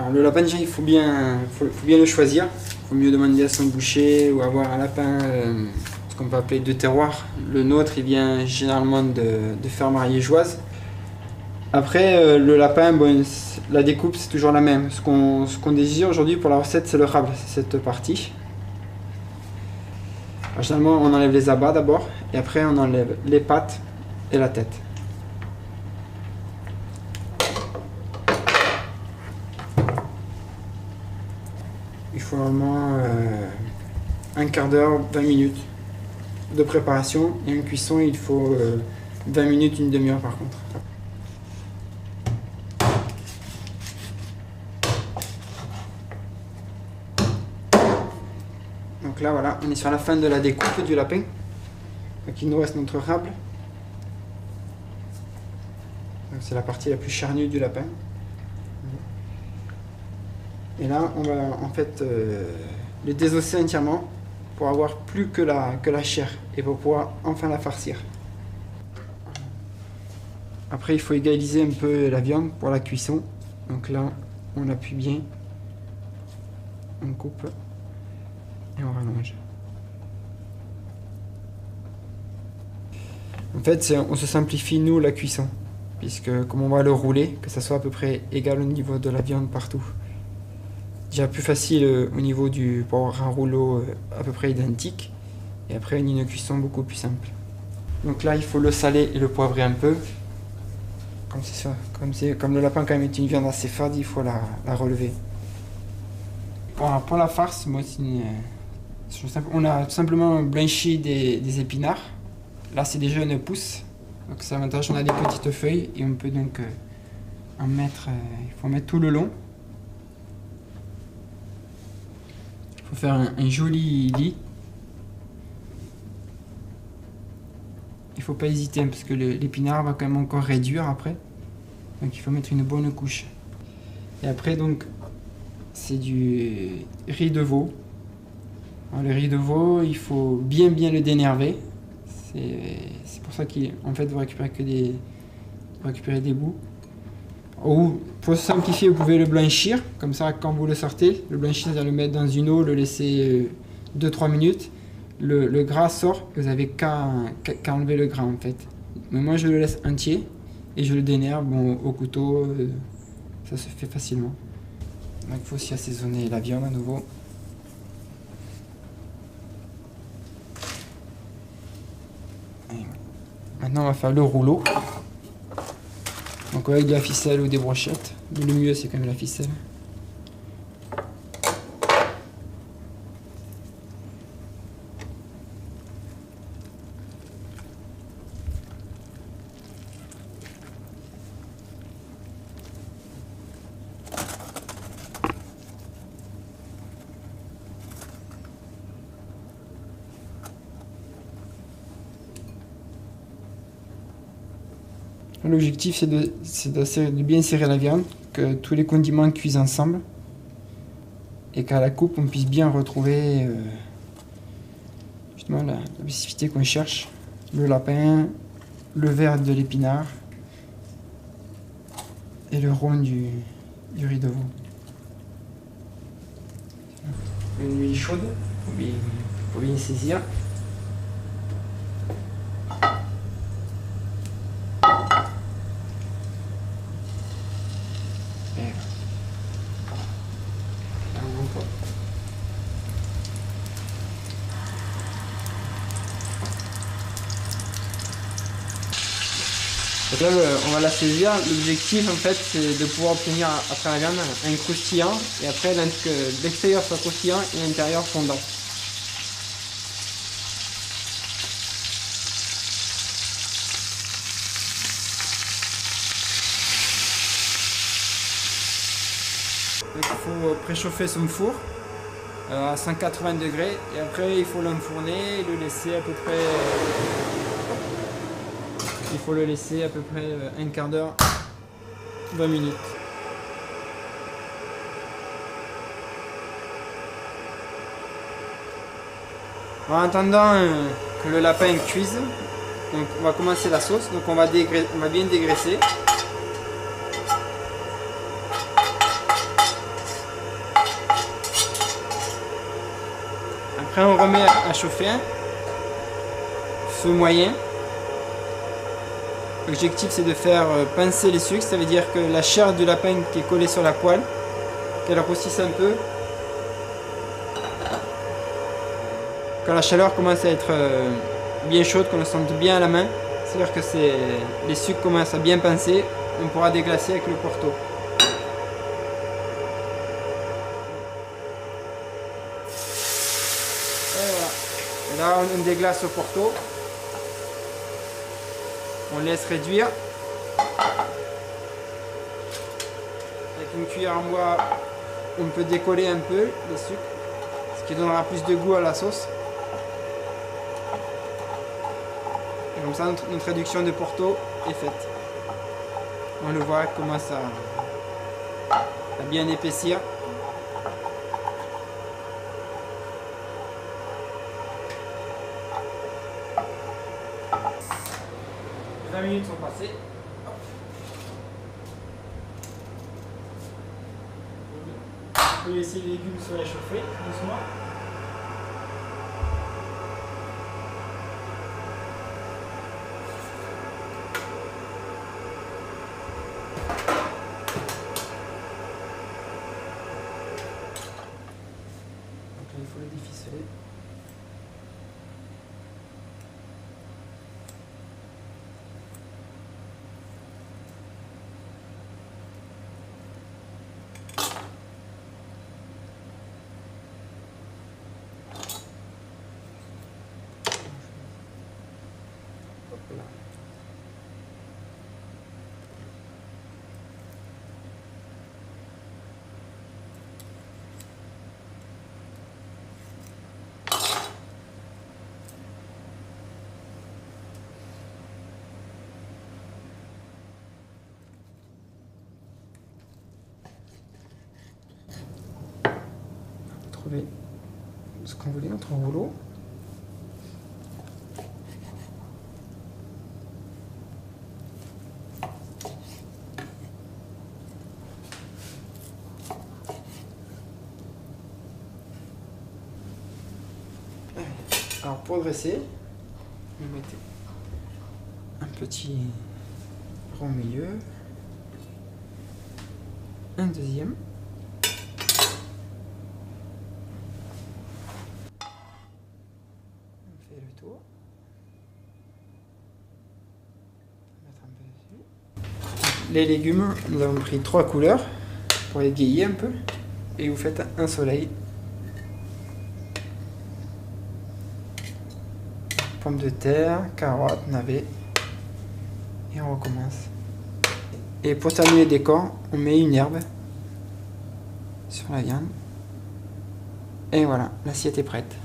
Alors le lapin déjà il faut bien le choisir. Il faut mieux demander à son boucher ou avoir un lapin, ce qu'on peut appeler de terroir. Le nôtre il vient généralement de fermes ariégeoises. Après le lapin, bon, la découpe c'est toujours la même. Ce qu'on désire aujourd'hui pour la recette c'est le rable, c'est cette partie. Alors, généralement on enlève les abats d'abord et après on enlève les pattes et la tête. Il faut vraiment un quart d'heure, 20 minutes de préparation et en cuisson il faut 20 minutes, une demi-heure par contre. Donc là voilà, on est sur la fin de la découpe du lapin. Donc il nous reste notre rable. C'est la partie la plus charnue du lapin. Et là, on va en fait le désosser entièrement pour avoir plus que la chair et pour pouvoir enfin la farcir. Après, il faut égaliser un peu la viande pour la cuisson. Donc là, on appuie bien, on coupe et on rallonge. En fait, on se simplifie nous la cuisson, puisque comme on va le rouler, que ça soit à peu près égal au niveau de la viande partout. Déjà plus facile au niveau pour avoir un rouleau à peu près identique et après une cuisson beaucoup plus simple. Donc là il faut le saler et le poivrer un peu. Comme c'est ça, comme le lapin quand même est une viande assez fade, il faut la relever. Bon, pour la farce, moi on a tout simplement blanchi des épinards. Là c'est des jeunes pousses, donc c'est l'avantage, on a des petites feuilles et on peut donc en mettre, il faut mettre tout le long. Il faut faire un joli lit. Il ne faut pas hésiter hein, parce que l'épinard va quand même encore réduire après. Donc il faut mettre une bonne couche. Et après donc c'est du riz de veau. Alors, le riz de veau, il faut bien le dénerver. C'est pour ça qu'en fait vous récupérez des bouts. Ou pour simplifier, vous pouvez le blanchir, comme ça quand vous le sortez, le blanchir, c'est-à-dire le mettre dans une eau, le laisser 2-3 minutes, le gras sort, vous n'avez qu'à enlever le gras en fait. Mais moi je le laisse entier et je le dénerve au couteau, ça se fait facilement. Donc il faut aussi assaisonner la viande à nouveau. Et maintenant on va faire le rouleau. Donc avec de la ficelle ou des brochettes, le mieux c'est quand même la ficelle. L'objectif c'est de bien serrer la viande, que tous les condiments cuisent ensemble et qu'à la coupe on puisse bien retrouver justement la spécificité qu'on cherche, le lapin, le vert de l'épinard et le rond du riz de veau. Une huile chaude pour bien saisir. Donc là, on va la saisir. L'objectif, en fait, c'est de pouvoir obtenir après la viande un croustillant et après que l'extérieur soit croustillant et l'intérieur fondant. Donc, il faut préchauffer son four à 180 degrés et après il faut l'enfourner et le laisser à peu près. Il faut le laisser à peu près un quart d'heure, 20 minutes. En attendant que le lapin cuise, donc on va commencer la sauce. Donc on va bien dégraisser. Après on remet à chauffer, feu moyen. L'objectif c'est de faire pincer les sucres, ça veut dire que la chair du lapin qui est collée sur la poêle, qu'elle grossisse un peu. Quand la chaleur commence à être bien chaude, qu'on le sente bien à la main, c'est-à-dire que les sucres commencent à bien pincer, on pourra déglacer avec le Porto. Et voilà. Et là on déglace au Porto. On laisse réduire. Avec une cuillère en bois, on peut décoller un peu les sucres, ce qui donnera plus de goût à la sauce. Et comme ça, notre réduction de Porto est faite. On le voit commence à bien épaissir. 20 minutes sont passées. On peut laisser les légumes se réchauffer doucement. Donc là, il faut le déficeler. Hop là. Trouver ce qu'on voulait, notre rouleau. Alors pour dresser, vous mettez un petit rond au milieu, un deuxième. On fait le tour. Mettre un peu dessus. Les légumes, nous avons pris 3 couleurs pour égayer un peu. Et vous faites un soleil. Pommes de terre, carottes, navets. Et on recommence. Et pour terminer le décor, on met une herbe sur la viande. Et voilà, l'assiette est prête.